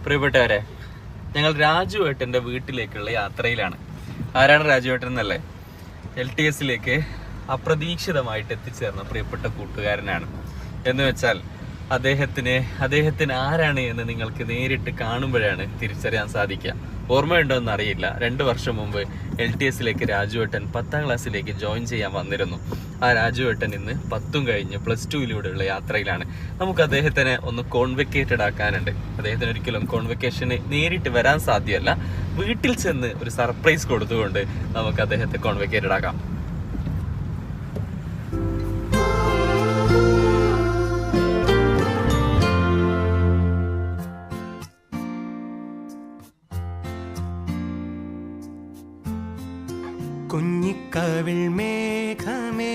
പ്രിയപ്പെട്ടവരെ, ഞങ്ങൾ രാജുവേട്ടൻ്റെ വീട്ടിലേക്കുള്ള യാത്രയിലാണ്. ആരാണ് രാജുവേട്ടൻ എന്നല്ലേ? LTSലേക്ക് അപ്രതീക്ഷിതമായിട്ട് എത്തിച്ചേർന്ന പ്രിയപ്പെട്ട കൂട്ടുകാരനാണ്. എന്ന് വെച്ചാൽ അദ്ദേഹത്തിന് ആരാണ് എന്ന് നിങ്ങൾക്ക് നേരിട്ട് കാണുമ്പോഴാണ് തിരിച്ചറിയാൻ സാധിക്കുക. ഓർമ്മയുണ്ടോ എന്ന് അറിയില്ല, 2 വർഷം മുമ്പ് LTSലേക്ക് രാജുവേട്ടൻ 10ാം ക്ലാസ്സിലേക്ക് ജോയിൻ ചെയ്യാൻ വന്നിരുന്നു. ആ രാജുവേട്ടൻ ഇന്ന് 10ഉം കഴിഞ്ഞ് +2യിലൂടെയുള്ള യാത്രയിലാണ്. നമുക്ക് അദ്ദേഹത്തിനെ ഒന്ന് കോൺവെക്കേറ്റഡ് ആക്കാനുണ്ട്. അദ്ദേഹത്തിന് ഒരിക്കലും കോൺവെക്കേഷന് നേരിട്ട് വരാൻ സാധ്യമല്ല. വീട്ടിൽ ചെന്ന് ഒരു സർപ്രൈസ് കൊടുത്തുകൊണ്ട് നമുക്ക് അദ്ദേഹത്തെ കോൺവെക്കേറ്റഡ് ആക്കാം. കുഞ്ഞിക്കവിൾ മേഘമേ